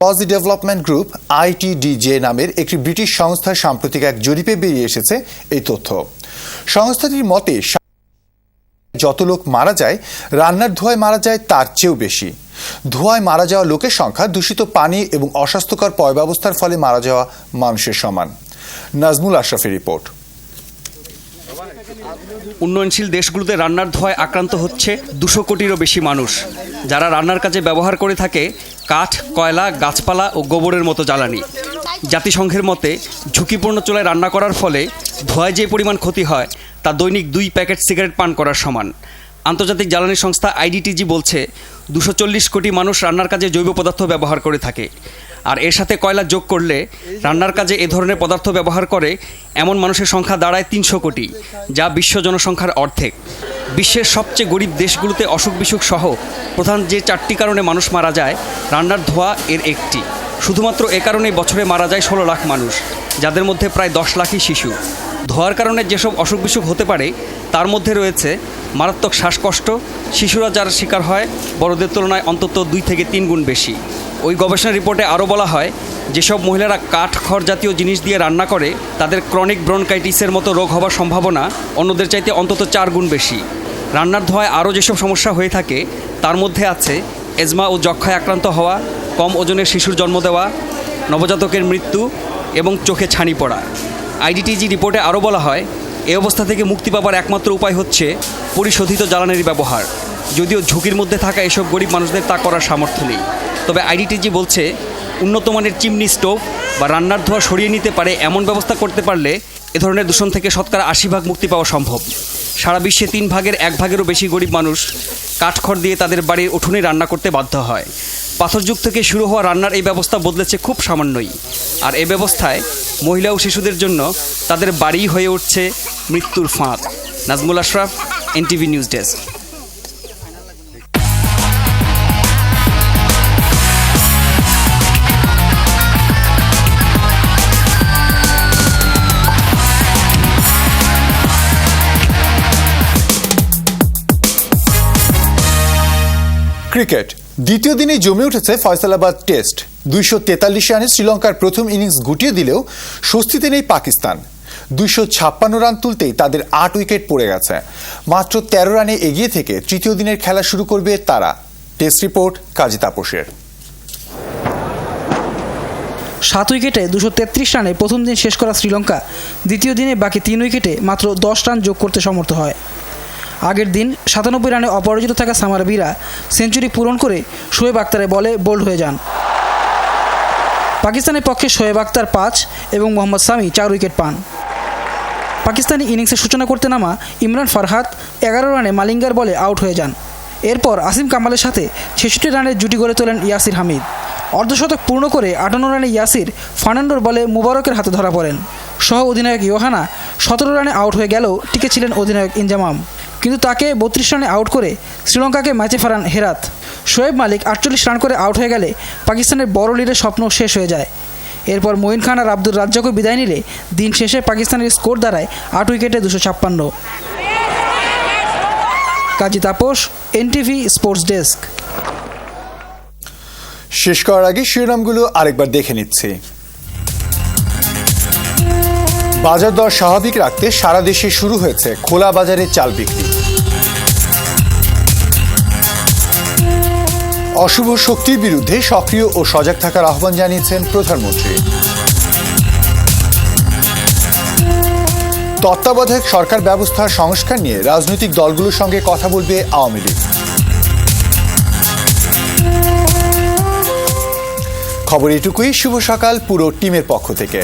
পজি development group আইটিডিজে নামের একটি British সংস্থার সাম্প্রতিক এক জরিপে বেরিয়ে এসেছে এই তথ্য। সংস্থাটির মতে যত লোক মারা যায় রান্নার ধোঁয়ায় মারা যায় তার চেয়েও বেশি। ধোঁয়ায় মারা যাওয়া লোকের সংখ্যা দূষিত পানি এবং অস্বাস্থ্যকর পয় ব্যবস্থার ফলে মারা যাওয়া মানুষের সমান। নাজমুল আশরাফের রিপোর্ট। উন্নয়নশীল দেশগুলোতে রান্নার ধোঁয়ায় আক্রান্ত হচ্ছে 200 কোটিরও বেশি মানুষ, যারা রান্নার কাজে ব্যবহার করে থাকে কাঠ, কয়লা, গাছপালা ও গোবরের মতো জ্বালানি। জাতিসংঘের মতে ঝুঁকিপূর্ণ চুলায় রান্না করার ফলে ধোঁয়ায় যে পরিমাণ ক্ষতি হয় তা দৈনিক 2 প্যাকেট সিগারেট পান করার সমান। আন্তর্জাতিক জ্বালানি সংস্থা আইটিডিজি বলছে 240 কোটি মানুষ রান্নার কাজে জৈব পদার্থ ব্যবহার করে থাকে। আর এর সাথে কয়লা যোগ করলে রান্নার কাজে এ ধরনের পদার্থ ব্যবহার করে এমন মানুষের সংখ্যা দাঁড়ায় 300 কোটি, যা বিশ্ব জনসংখ্যার অর্ধেক। বিশ্বের সবচেয়ে গরিব দেশগুলোতে অসুখ বিসুখ সহ প্রধান যে 4টি কারণে মানুষ মারা যায়, রান্নার ধোঁয়া এর একটি। শুধুমাত্র এ কারণেই বছরে মারা যায় 16 লাখ মানুষ, যাদের মধ্যে প্রায় 10 লাখই শিশু। ধোঁয়ার কারণে যেসব অসুখ বিসুখ হতে পারে তার মধ্যে রয়েছে মারাত্মক শ্বাসকষ্ট, শিশুরা যার শিকার হয় বড়দের তুলনায় অন্তত 2 থেকে 3 গুণ বেশি। ওই গবেষণা রিপোর্টে আরও বলা হয়, যেসব মহিলারা কাঠ খড় জাতীয় জিনিস দিয়ে রান্না করে তাদের ক্রনিক ব্রনকাইটিসের মতো রোগ হওয়ার সম্ভাবনা অন্যদের চাইতে অন্তত 4 গুণ বেশি। রান্নার ধোঁয়ায় আরও যেসব সমস্যা হয়ে থাকে তার মধ্যে আছে এজমা ও যক্ষ্মায় আক্রান্ত হওয়া, কম ওজনের শিশুর জন্ম দেওয়া, নবজাতকের মৃত্যু এবং চোখে ছানি পড়া। আইটিডিজি রিপোর্টে আরও বলা হয়, এই অবস্থা থেকে মুক্তি পাবার একমাত্র উপায় হচ্ছে পরিশোধিত জ্বালানির ব্যবহার। যদিও ঝুঁকির মধ্যে থাকা এসব গরিব মানুষদের তা করার সামর্থ্য নেই। তবে আইটিডিজি বলছে, উন্নত মানের চিমনি স্টোভ বা রান্নার ধোঁয়া সরিয়ে নিতে পারে এমন ব্যবস্থা করতে পারলে এ ধরনের দূষণ থেকে শতকরা 80% মুক্তি পাওয়া সম্ভব। সারা বিশ্বে 3 ভাগের 1 ভাগেরও বেশি গরিব মানুষ কাঠখড় দিয়ে তাদের বাড়ির উঠোনে রান্না করতে বাধ্য হয়। পাথরযুগ থেকে শুরু হওয়া রান্নার এই ব্যবস্থা বদলেছে খুব সামান্যই। আর এই ব্যবস্থায় মহিলা ও শিশুদের জন্য তাদের বাড়িই হয়ে উঠছে মৃত্যুর ফাঁদ। Nazmul Ashraf, NTV news desk. Cricket দ্বিতীয় দিনে জমে উঠেছে ফয়সালাবাদ টেস্ট। 243 রানে শ্রীলঙ্কার প্রথম ইনিংস গুটিয়ে দিলেও স্বস্তিতে নেই পাকিস্তান। 256 রান তুলতেই তাদের 8 উইকেট পড়ে গেছে। মাত্র 13 রানে এগিয়ে থেকে তৃতীয় দিনের খেলা শুরু করবে তারা। টেস্ট রিপোর্ট কাজী তাপসের। 7 উইকেটে 233 রানে প্রথম দিন শেষ করা শ্রীলঙ্কা দ্বিতীয় দিনে বাকি 3 উইকেটে মাত্র 10 রান যোগ করতে সমর্থ হয়। আগের দিন 97 রানে অপরাজিত থাকা সামার বীরা সেঞ্চুরি পূরণ করে শোয়েব আখতারের বলে বোল্ড হয়ে যান। পাকিস্তানের পক্ষে শোয়েব আখতার 5 এবং মোহাম্মদ সামি 4 উইকেট পান। পাকিস্তানি ইনিংসের সূচনা করতে নামা ইমরান ফারহাদ 11 রানে মালিঙ্গার বলে আউট হয়ে যান। এরপর আসিম কামালের সাথে 66 রানের জুটি গড়ে তোলেন ইয়াসির হামিদ। অর্ধশতক পূর্ণ করে 58 রানে ইয়াসির ফার্নান্ডোর বলে মুবারকের হাতে ধরা পড়েন। সহ অধিনায়ক ইয়োহানা 17 রানে আউট হয়ে গেলেও টিকে ছিলেন অধিনায়ক ইনজামাম, কিন্তু তাকে 32 রানে আউট করে শ্রীলঙ্কাকে ম্যাচে ফেরান হেরাত। শোয়েব মালিক 48 রান করে আউট হয়ে গেলে পাকিস্তানের বড় লিডের স্বপ্ন শেষ হয়ে যায়। এরপর মঈন খান আর আব্দুর রাজ্জাকও বিদায় নিলে দিন শেষে পাকিস্তানের স্কোর দাঁড়ায় 8 উইকেটে 256। কাজী তাপস, এনটিভি স্পোর্টস ডেস্ক। শেষ করার আগে শিরোনামগুলো আরেকবার দেখে নিচ্ছি। বাজার দর স্বাভাবিক রাখতে সারা দেশে শুরু হয়েছে খোলা বাজারে চাল বিক্রি। অশুভ শক্তির বিরুদ্ধে সক্রিয় ও সজাগ থাকার আহ্বান জানিয়েছেন প্রধানমন্ত্রী। তত্ত্বাবধায়ক সরকার ব্যবস্থার সংস্কার নিয়ে রাজনৈতিক দলগুলোর সঙ্গে কথা বলবে আওয়ামী লীগ। খবর এটুকুই। শুভ সকাল পুরো টিমের পক্ষ থেকে।